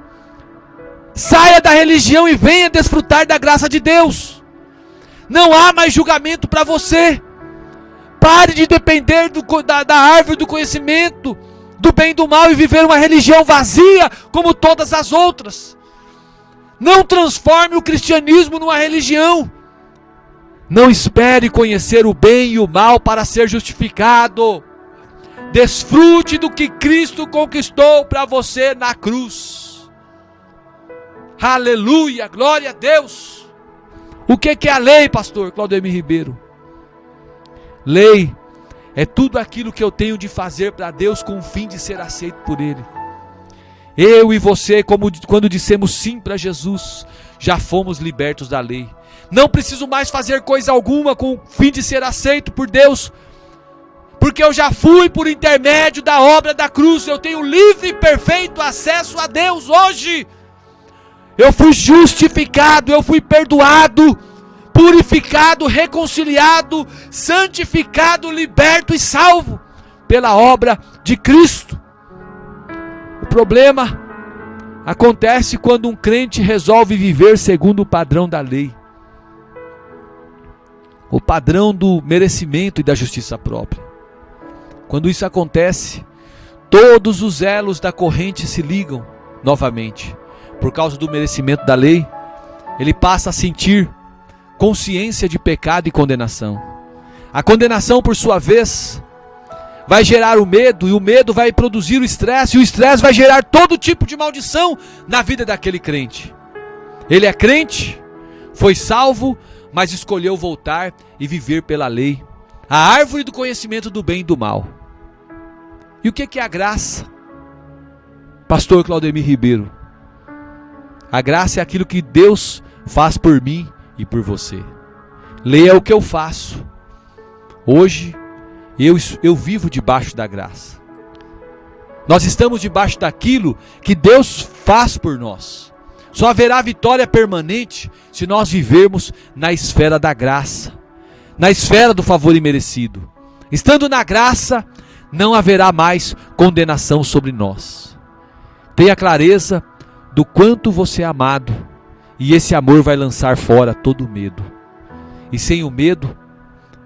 saia da religião e venha desfrutar da graça de Deus. Não há mais julgamento para você. Pare de depender da árvore do conhecimento, do bem e do mal, e viver uma religião vazia como todas as outras. Não transforme o cristianismo numa religião. Não espere conhecer o bem e o mal para ser justificado. Desfrute do que Cristo conquistou para você na cruz. Aleluia, glória a Deus. O que é a lei, pastor Claudemir Ribeiro? Lei é tudo aquilo que eu tenho de fazer para Deus com o fim de ser aceito por Ele. Eu e você, quando dissemos sim para Jesus, já fomos libertos da lei. Não preciso mais fazer coisa alguma com o fim de ser aceito por Deus, porque eu já fui por intermédio da obra da cruz. Eu tenho livre e perfeito acesso a Deus hoje. Eu fui justificado, eu fui perdoado, purificado, reconciliado, santificado, liberto e salvo pela obra de Cristo. O problema acontece quando um crente resolve viver segundo o padrão da lei, o padrão do merecimento e da justiça própria. Quando isso acontece, todos os elos da corrente se ligam novamente. Por causa do merecimento da lei, ele passa a sentir consciência de pecado e condenação. A condenação, por sua vez, vai gerar o medo, e o medo vai produzir o estresse, e o estresse vai gerar todo tipo de maldição na vida daquele crente. Ele é crente, foi salvo, mas escolheu voltar e viver pela lei, a árvore do conhecimento do bem e do mal. E o que é a graça? Pastor Claudemir Ribeiro, a graça é aquilo que Deus faz por mim e por você. Lei é o que eu faço. Hoje eu vivo debaixo da graça. Nós estamos debaixo daquilo que Deus faz por nós. Só haverá vitória permanente se nós vivermos na esfera da graça, na esfera do favor imerecido. Estando na graça, não haverá mais condenação sobre nós. Tenha clareza do quanto você é amado, e esse amor vai lançar fora todo o medo. E sem o medo,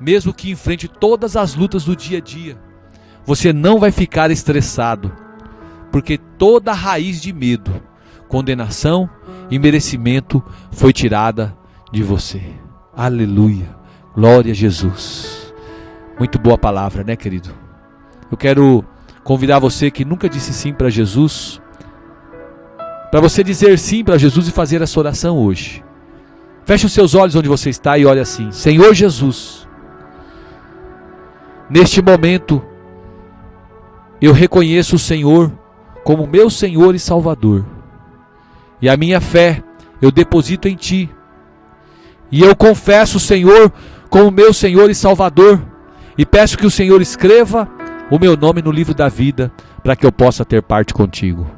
mesmo que enfrente todas as lutas do dia a dia, você não vai ficar estressado, porque toda a raiz de medo, condenação e merecimento foi tirada de você. Aleluia, glória a Jesus. Muito boa palavra, né, querido? Eu quero convidar você que nunca disse sim para Jesus, para você dizer sim para Jesus e fazer essa oração hoje. Feche os seus olhos onde você está e olhe assim: Senhor Jesus, neste momento eu reconheço o Senhor como meu Senhor e Salvador, e a minha fé eu deposito em Ti, e eu confesso o Senhor como meu Senhor e Salvador, e peço que o Senhor escreva o meu nome no livro da vida, para que eu possa ter parte contigo.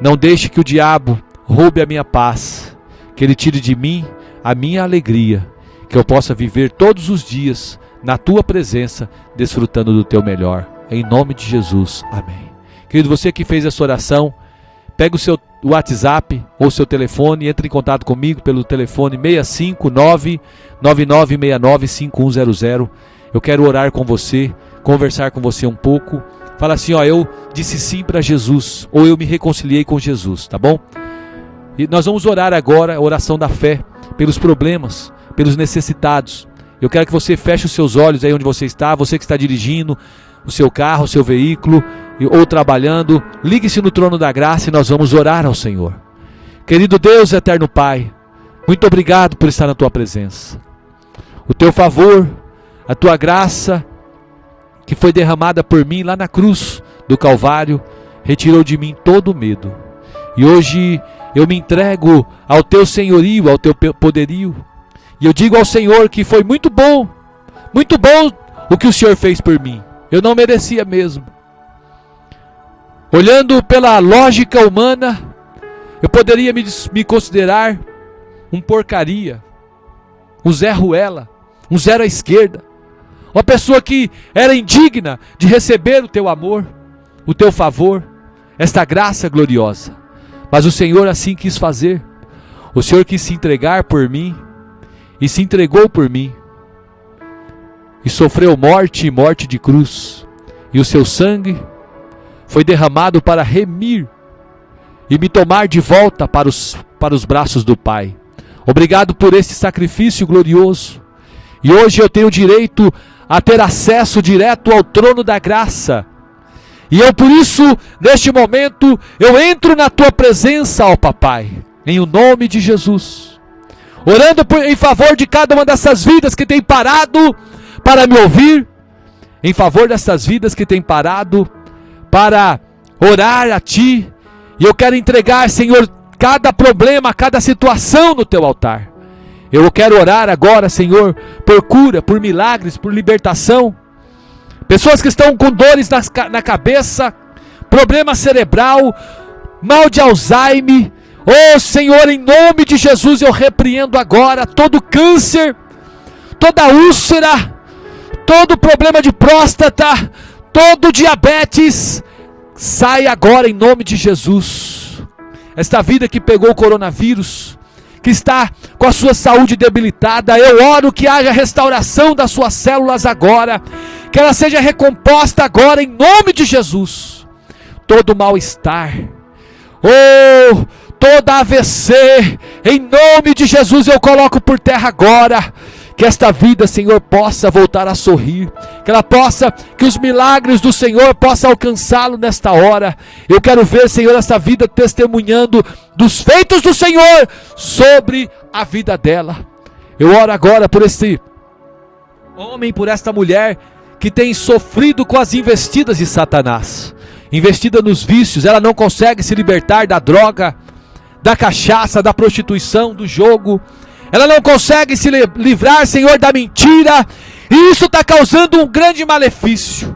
Não deixe que o diabo roube a minha paz, que ele tire de mim a minha alegria, que eu possa viver todos os dias na Tua presença, desfrutando do Teu melhor. Em nome de Jesus, amém. Querido, você que fez essa oração, pega o seu WhatsApp ou o seu telefone e entre em contato comigo pelo telefone 659-9969-5100. Eu quero orar com você, conversar com você um pouco. Fala assim, eu disse sim para Jesus, ou eu me reconciliei com Jesus, tá bom? E nós vamos orar agora, a oração da fé, pelos problemas, pelos necessitados. Eu quero que você feche os seus olhos aí onde você está, você que está dirigindo o seu carro, o seu veículo, ou trabalhando, ligue-se no trono da graça e nós vamos orar ao Senhor. Querido Deus, eterno Pai, muito obrigado por estar na Tua presença. O Teu favor, a Tua graça, que foi derramada por mim lá na cruz do Calvário, retirou de mim todo o medo. E hoje eu me entrego ao Teu senhorio, ao Teu poderio, E eu digo ao Senhor que foi muito bom o que o Senhor fez por mim. Eu não merecia mesmo. Olhando pela lógica humana, eu poderia me considerar um porcaria, um Zé Ruela, um zero à esquerda, uma pessoa que era indigna de receber o teu amor, o teu favor, esta graça gloriosa. Mas o Senhor assim quis fazer. O Senhor quis se entregar por mim e se entregou por mim. E sofreu morte e morte de cruz. E o seu sangue foi derramado para remir e me tomar de volta para os braços do Pai. Obrigado por esse sacrifício glorioso. E hoje eu tenho direito a ter acesso direto ao trono da graça. E eu por isso, neste momento, eu entro na tua presença, ó Papai, em o nome de Jesus. Orando em favor de cada uma dessas vidas que tem parado para me ouvir. Em favor dessas vidas que tem parado para orar a Ti. E eu quero entregar, Senhor, cada problema, cada situação no Teu altar. Eu quero orar agora, Senhor, por cura, por milagres, por libertação. Pessoas que estão com dores na cabeça, problema cerebral, mal de Alzheimer. Oh Senhor, em nome de Jesus eu repreendo agora todo câncer, toda úlcera, todo problema de próstata, todo diabetes. Sai agora em nome de Jesus. Esta vida que pegou o coronavírus, que está com a sua saúde debilitada, eu oro que haja restauração das suas células agora, que ela seja recomposta agora em nome de Jesus. Todo mal-estar, toda AVC, em nome de Jesus eu coloco por terra agora. Que esta vida, Senhor, possa voltar a sorrir, que os milagres do Senhor possam alcançá-lo nesta hora. Eu quero ver, Senhor, esta vida testemunhando dos feitos do Senhor sobre a vida dela. Eu oro agora por esse homem, por esta mulher que tem sofrido com as investidas de Satanás, investida nos vícios. Ela não consegue se libertar da droga, da cachaça, da prostituição, do jogo. Ela não consegue se livrar, Senhor, da mentira. E isso está causando um grande malefício.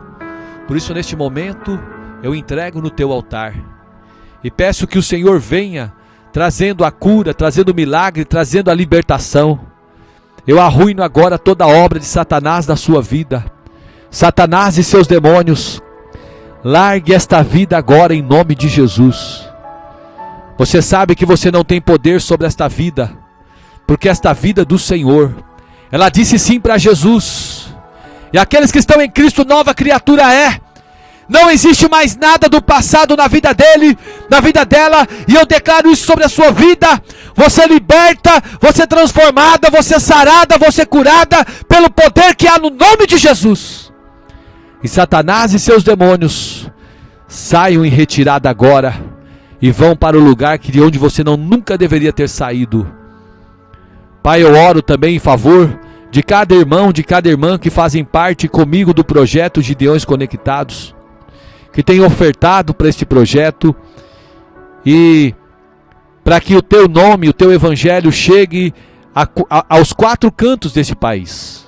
Por isso, neste momento, eu entrego no teu altar. E peço que o Senhor venha trazendo a cura, trazendo o milagre, trazendo a libertação. Eu arruino agora toda a obra de Satanás na sua vida. Satanás e seus demônios, largue esta vida agora em nome de Jesus. Você sabe que você não tem poder sobre esta vida, porque esta vida é do Senhor. Ela disse sim para Jesus. E aqueles que estão em Cristo, nova criatura é. Não existe mais nada do passado na vida dele, na vida dela. E eu declaro isso sobre a sua vida. Você liberta, você transformada, você sarada, você curada pelo poder que há no nome de Jesus. E Satanás e seus demônios saiam em retirada agora e vão para o lugar de onde você nunca deveria ter saído. Pai, eu oro também em favor de cada irmão, de cada irmã que fazem parte comigo do projeto Gideões Conectados, que tem ofertado para este projeto e para que o teu nome, o teu evangelho chegue aos quatro cantos deste país.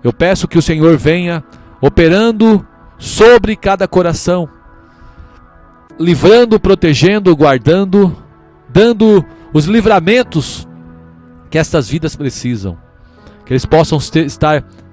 Eu peço que o Senhor venha operando sobre cada coração, livrando, protegendo, guardando, dando os livramentos que estas vidas precisam, que eles possam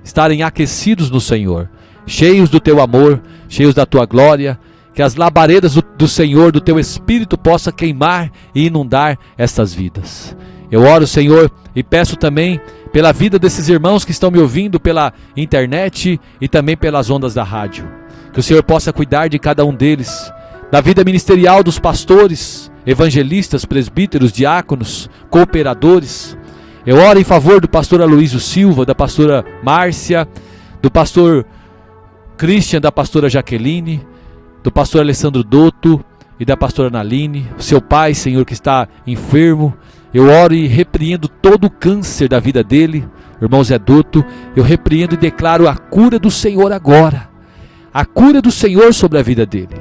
estarem aquecidos no Senhor, cheios do teu amor, cheios da tua glória, que as labaredas do Senhor, do teu Espírito possa queimar e inundar estas vidas. Eu oro, Senhor, e peço também pela vida desses irmãos que estão me ouvindo pela internet e também pelas ondas da rádio, que o Senhor possa cuidar de cada um deles, da vida ministerial dos pastores, evangelistas, presbíteros, diáconos, cooperadores. Eu oro em favor do pastor Aloísio Silva, da pastora Márcia, do pastor Christian, da pastora Jaqueline, do pastor Alessandro Dotto e da pastora Naline, seu pai, Senhor, que está enfermo. Eu oro e repreendo todo o câncer da vida dele, irmão Zé Dotto. Eu repreendo e declaro a cura do Senhor agora, a cura do Senhor sobre a vida dele.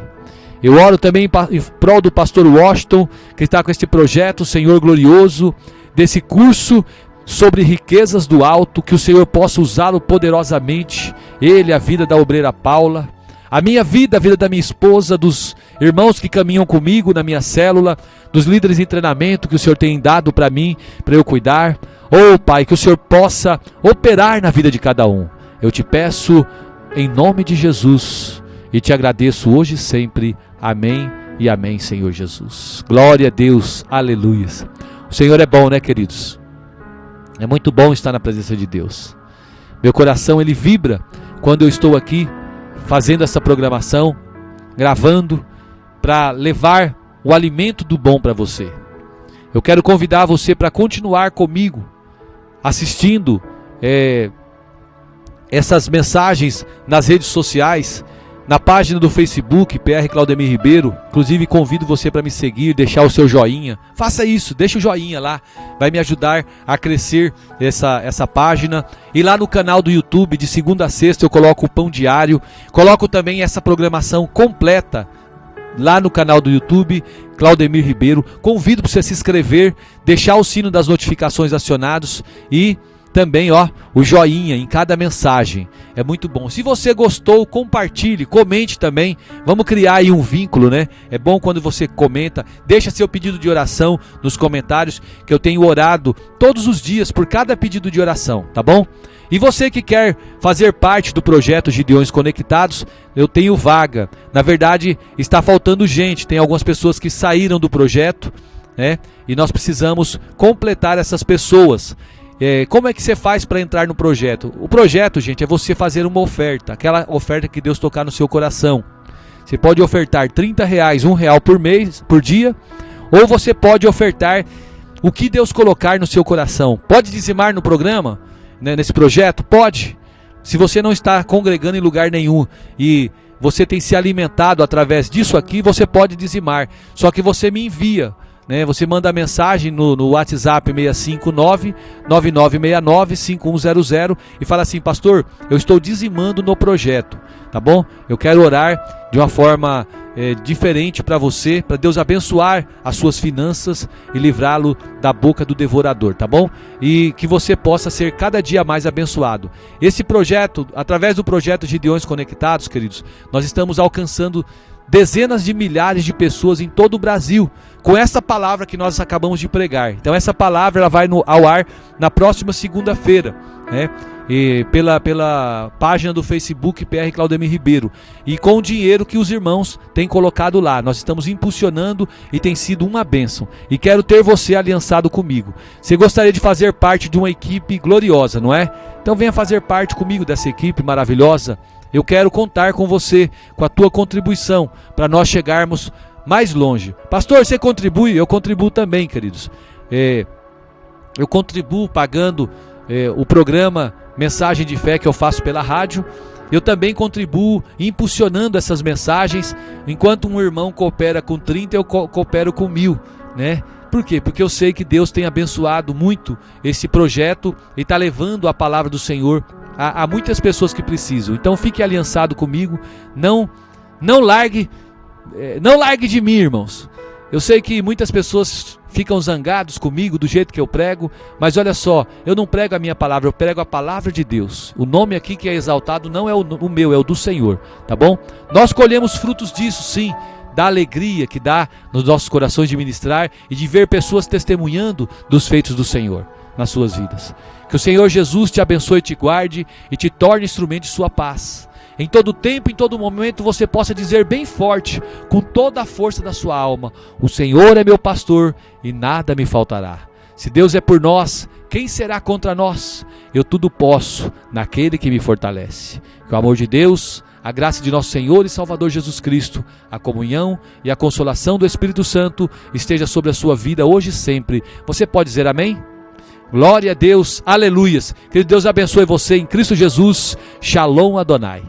Eu oro também em prol do pastor Washington, que está com este projeto, Senhor glorioso, desse curso sobre riquezas do alto, que o Senhor possa usá-lo poderosamente, ele, a vida da obreira Paula, a minha vida, a vida da minha esposa, dos irmãos que caminham comigo na minha célula, dos líderes em treinamento que o Senhor tem dado para mim, para eu cuidar. Oh Pai, que o Senhor possa operar na vida de cada um. Eu te peço em nome de Jesus e te agradeço hoje e sempre. Amém e amém, Senhor Jesus. Glória a Deus, aleluia. O Senhor é bom, né, queridos? É muito bom estar na presença de Deus. Meu coração, ele vibra quando eu estou aqui fazendo essa programação, gravando, para levar o alimento do bom para você. Eu quero convidar você para continuar comigo, assistindo essas mensagens nas redes sociais, na página do Facebook, PR Claudemir Ribeiro. Inclusive convido você para me seguir, deixar o seu joinha. Faça isso, deixa o joinha lá, vai me ajudar a crescer essa página. E lá no canal do YouTube, de segunda a sexta, eu coloco o Pão Diário. Coloco também essa programação completa lá no canal do YouTube, Claudemir Ribeiro. Convido para você se inscrever, deixar o sino das notificações acionados e também, o joinha em cada mensagem. É muito bom. Se você gostou, compartilhe, comente também. Vamos criar aí um vínculo, né? É bom quando você comenta. Deixa seu pedido de oração nos comentários, que eu tenho orado todos os dias por cada pedido de oração, tá bom? E você que quer fazer parte do projeto Gideões Conectados, eu tenho vaga. Na verdade, está faltando gente. Tem algumas pessoas que saíram do projeto, né? E nós precisamos completar essas pessoas. Como é que você faz para entrar no projeto? O projeto, gente, é você fazer uma oferta, aquela oferta que Deus tocar no seu coração. Você pode ofertar R$30, R$1 por mês, por dia, ou você pode ofertar o que Deus colocar no seu coração. Pode dizimar no programa, né, nesse projeto? Pode. Se você não está congregando em lugar nenhum e você tem se alimentado através disso aqui, você pode dizimar. Só que você me envia, né? Você manda a mensagem no WhatsApp 659-9969-5100 e fala assim: pastor, eu estou dizimando no projeto, tá bom? Eu quero orar de uma forma diferente para você, para Deus abençoar as suas finanças e livrá-lo da boca do devorador, tá bom? E que você possa ser cada dia mais abençoado. Esse projeto, através do projeto Gideões Conectados, queridos, nós estamos alcançando dezenas de milhares de pessoas em todo o Brasil com essa palavra que nós acabamos de pregar. Então essa palavra ela vai ao ar na próxima segunda-feira, né? E pela página do Facebook PR Claudemir Ribeiro, e com o dinheiro que os irmãos têm colocado lá, nós estamos impulsionando e tem sido uma bênção, e quero ter você aliançado comigo. Você gostaria de fazer parte de uma equipe gloriosa, não é? Então venha fazer parte comigo dessa equipe maravilhosa. Eu quero contar com você, com a tua contribuição, para nós chegarmos mais longe. Pastor, você contribui? Eu contribuo também, queridos. Eu contribuo pagando o programa Mensagem de Fé que eu faço pela rádio. Eu também contribuo impulsionando essas mensagens. Enquanto um irmão coopera com 30, eu coopero com 1000, né? Por quê? Porque eu sei que Deus tem abençoado muito esse projeto e está levando a palavra do Senhor a muitas pessoas que precisam. Então fique aliançado comigo. Não largue de mim, irmãos. Eu sei que muitas pessoas ficam zangados comigo do jeito que eu prego, mas olha só, eu não prego a minha palavra, eu prego a palavra de Deus. O nome aqui que é exaltado não é o meu, é o do Senhor, tá bom? Nós colhemos frutos disso, sim, da alegria que dá nos nossos corações de ministrar e de ver pessoas testemunhando dos feitos do Senhor nas suas vidas. Que o Senhor Jesus te abençoe e te guarde e te torne instrumento de sua paz. Em todo tempo, em todo momento, você possa dizer bem forte, com toda a força da sua alma: o Senhor é meu pastor e nada me faltará. Se Deus é por nós, quem será contra nós? Eu tudo posso naquele que me fortalece. Que o amor de Deus, a graça de nosso Senhor e Salvador Jesus Cristo, a comunhão e a consolação do Espírito Santo esteja sobre a sua vida hoje e sempre. Você pode dizer amém? Glória a Deus, aleluias. Que Deus abençoe você em Cristo Jesus. Shalom Adonai.